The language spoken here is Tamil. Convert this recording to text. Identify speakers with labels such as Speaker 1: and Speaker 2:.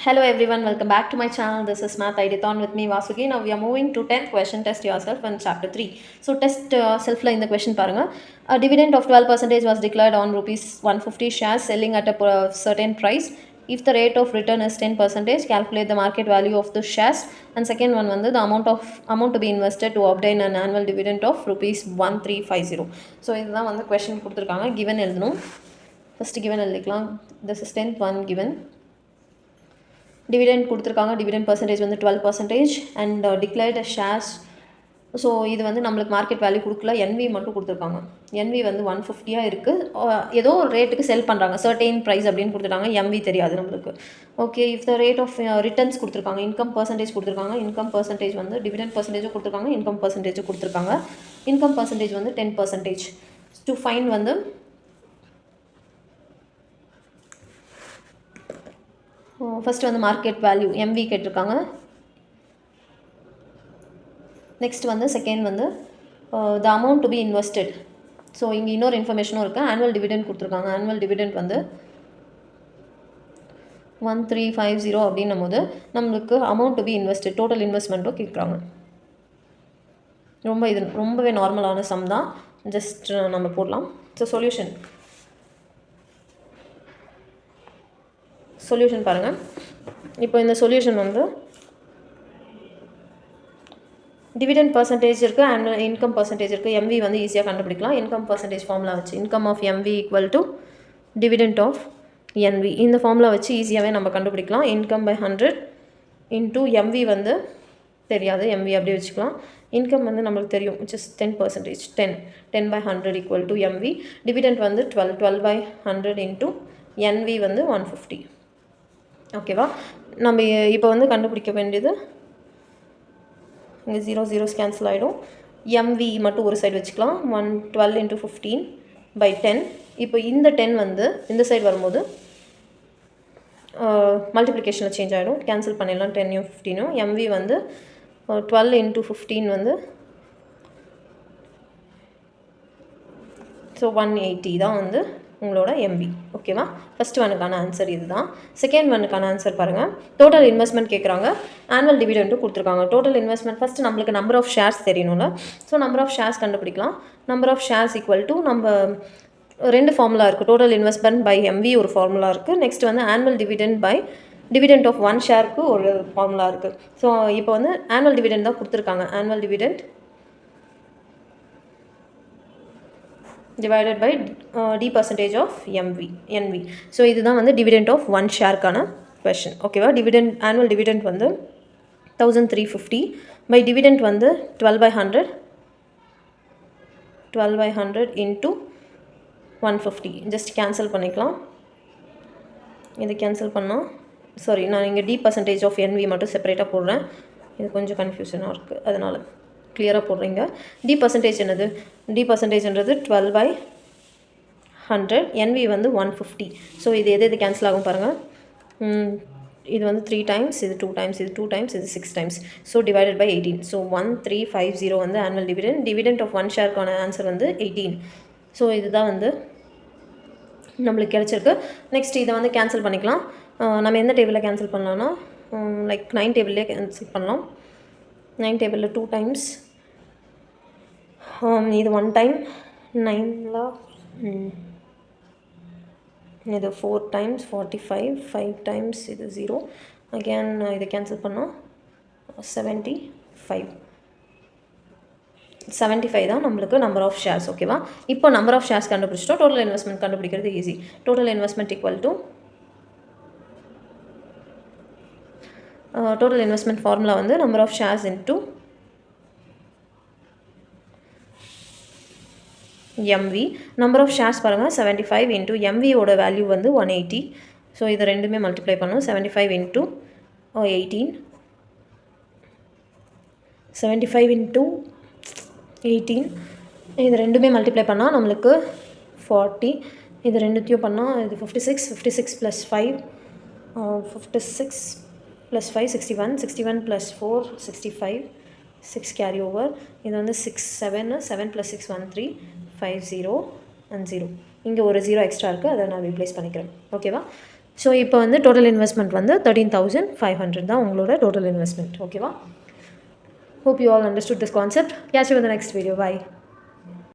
Speaker 1: Hello everyone, welcome back to my channel. This is Math Idithon with me Vasuki. Now we are moving to 10th question, test yourself in chapter 3. So test self la in the question paranga. A dividend of 12% was declared on rupees 150 shares selling at a certain price. If the rate of return is 10%, calculate the market value of the shares. And second one வந்து the amount to be invested to obtain an annual dividend of rupees 1350. So இதுதான் வந்து question கொடுத்திருக்காங்க. Given எழுதணும். First given எழுதிக்கலாம். This is 10th one given. Dividend கொடுத்துருக்காங்க. டிவிடெண்ட் பர்சன்டேஜ் வந்து 12% அண்ட் டிக்ளேர்ட் ஷேர்ஸ். ஸோ இது வந்து நம்மளுக்கு மார்க்கெட் வேல்யூ கொடுக்கல, என்வி மட்டும் கொடுத்துருக்காங்க. என்வி வந்து 150 இருக்குது. ஏதோ ஒரு ரேட்டுக்கு செல் பண்ணுறாங்க, சர்டெயின் ப்ரைஸ் அப்படின்னு கொடுத்துட்டாங்க. எம்வி தெரியாது நம்மளுக்கு. Okay, if the rate of returns கொடுத்துருக்காங்க, இன்கம் பர்சன்டேஜ் கொடுத்துருக்காங்க. இன்கம் பர்சன்டேஜ் வந்து டிவிடெண்ட் பர்சன்டேஜும் கொடுத்துருக்காங்க, இன்கம் பர்சன்டேஜும் கொடுத்துருக்காங்க. இன்கம் பர்சன்டேஜ் வந்து 10%. டு ஃபைன் வந்து ஃபஸ்ட்டு வந்து மார்க்கெட் வேல்யூ எம்வி கேட்டிருக்காங்க. நெக்ஸ்ட் வந்து செகண்ட் வந்து the amount to be invested. So இங்கே இன்னொரு இன்ஃபர்மேஷனும் இருக்குது. ஆனுவல் டிவிடெண்ட் கொடுத்துருக்காங்க. ஆனுவல் டிவிடெண்ட் வந்து 1350 அப்படின்னும் போது நம்மளுக்கு amount to be invested, total இன்வெஸ்ட்மெண்ட்டும் கேட்குறாங்க. ரொம்பவே நார்மலான சம் தான். ஜஸ்ட் நம்ம போடலாம். ஸோ சொல்யூஷன் பாருங்கள். இப்போ இந்த சொல்யூஷன் வந்து டிவிடெண்ட் பர்சன்டேஜ் இருக்குது, ஆனுவல் இன்கம் பர்சன்டேஜ் இருக்குது. எம்வி வந்து ஈஸியாக கண்டுபிடிக்கலாம். இன்கம் பர்சன்டேஜ் ஃபார்முலா வச்சு income of MV equal to dividend of NV, இந்த ஃபார்முலா வச்சு ஈஸியாகவே நம்ம கண்டுபிடிக்கலாம். இன்கம் பை 100 இன்டூ எம்வி வந்து தெரியாது, எம்வி அப்படியே வச்சுக்கலாம். இன்கம் வந்து நம்மளுக்கு தெரியும், which is 10%. 10 by 100 equal to MV. Dividend வந்து 12 by 100 இன்டூ என்வி வந்து 150. ஓகேவா? நம்ம இப்போ வந்து கண்டுபிடிக்க வேண்டியது, இங்கே 0 கேன்சல் ஆகிடும். எம்வி மட்டும் ஒரு சைடு வச்சுக்கலாம். 12 into 15 by 10. இப்போ இந்த 10 வந்து இந்த சைடு வரும்போது மல்டிப்ளிகேஷனில் சேஞ்ச் ஆகிடும். கேன்சல் பண்ணிடலாம் 10 15. எம்வி வந்து 12 into 15 வந்து ஸோ 180 தான் வந்து உங்களோட எம்பி. ஓகேவா? ஃபஸ்ட் ஒனுக்கான ஆன்சர் இது தான். செகண்ட் ஒனுக்கான ஆன்சர் பாருங்கள். டோட்டல் இன்வெஸ்ட்மெண்ட் கேட்குறாங்க, ஆனுவல் டிவிடெண்ட்டும் கொடுத்துருக்காங்க. டோட்டல் இன்வெஸ்ட்மெண்ட் ஃபஸ்ட்டு நம்மளுக்கு நம்பர் ஆஃப் ஷேர்ஸ் தெரியணும்ல. ஸோ நம்பர் ஆஃப் ஷேர்ஸ் கண்டுபிடிக்கலாம். Number of shares equal to நம்ம ரெண்டு ஃபார்முலா இருக்குது. டோட்டல் இன்வெஸ்ட்மெண்ட் பை எம்வி ஒரு ஃபார்முலா இருக்குது. நெக்ஸ்ட் வந்து annual dividend by dividend of one ஷேருக்கு ஒரு ஃபார்முலா இருக்குது. ஸோ இப்போ வந்து ஆனுவல் டிவிடெண்ட் தான் கொடுத்துருக்காங்க. Annual dividend divided by d percentage of NV. So இதுதான் வந்து டிவிடெண்ட் ஆஃப் ஒன் ஷேருக்கான கொஷின். ஓகேவா? டிவிடெண்ட் ஆனுவல் டிவிடெண்ட் வந்து 1350 பை டிவிடெண்ட் வந்து 12 by 100 இன்ட்டு 150. ஜஸ்ட் கேன்சல் பண்ணிக்கலாம். இது கேன்சல் பண்ணால் நான் இங்கே d percentage of NV மட்டும் செப்பரேட்டாக போடுறேன். இது கொஞ்சம் கன்ஃபியூஷனாக இருக்குது, அதனால் கிளியராக போடுறீங்க. டி பர்சன்டேஜ் என்னது? டி பர்சன்டேஜ்ன்றது 12 by 100, என்வி வந்து 150. ஸோ இது எது கேன்சல் ஆகும் பாருங்கள். இது வந்து 3 times, இது 2 times, இது 2 times, இது 6 times. So divided by 18. So 1350 வந்து ஆனுவல் டிவிடெண்ட் ஆஃப் ஒன் ஷேருக்கான ஆன்சர் வந்து 18. ஸோ இதுதான் வந்து நம்மளுக்கு கிடச்சிருக்கு. நெக்ஸ்ட் இதை வந்து கேன்சல் பண்ணிக்கலாம். நம்ம எந்த டேபிளில் கேன்சல் பண்ணலாம்னா லைக் 9 டேபிள்லேயே கேன்சல் பண்ணலாம். 9 டேபிளில் 2 times, இது 1 time, 9ல இது 4 times 45, 5 times இது 0. அகேன் இதை கேன்சல் பண்ணால் 75 தான் நம்மளுக்கு நம்பர் ஆஃப் ஷேர்ஸ். ஓகேவா? இப்போ நம்பர் ஆஃப் ஷேர்ஸ் கண்டுபிடிச்சிட்டோம். டோட்டல் இன்வெஸ்ட்மெண்ட் கண்டுபிடிக்கிறது easy. Total investment equal to total investment formula வந்து number of shares into MV. Number of shares பாருங்கள் 75 இன்ட்டு எம்வியோட வேல்யூ வந்து 180. ஸோ இது ரெண்டுமே மல்டிப்ளை பண்ணணும். 75 இன்ட்டு 18, 75 இன்ட்டு 18, இது ரெண்டுமே மல்டிப்ளை பண்ணால் நம்மளுக்கு 40. இது ரெண்டுத்தையும் பண்ணால் இது 56 plus 5, 56 plus 5 61, 61 plus 4 65, 6 carry over. இது வந்து 6 7 ப்ளஸ் 6 13 5 0 and 0. இங்கே ஒரு 0 எக்ஸ்ட்ரா இருக்குது, அதை நான் ரீப்ளேஸ் பண்ணிக்கிறேன். ஓகேவா? ஸோ இப்போ வந்து டோட்டல் இன்வெஸ்ட்மெண்ட் வந்து 13,500 தான் உங்களோட டோட்டல் இன்வெஸ்ட்மெண்ட். ஓகேவா? Hope you all understood this concept. Catch you in the next video. Bye.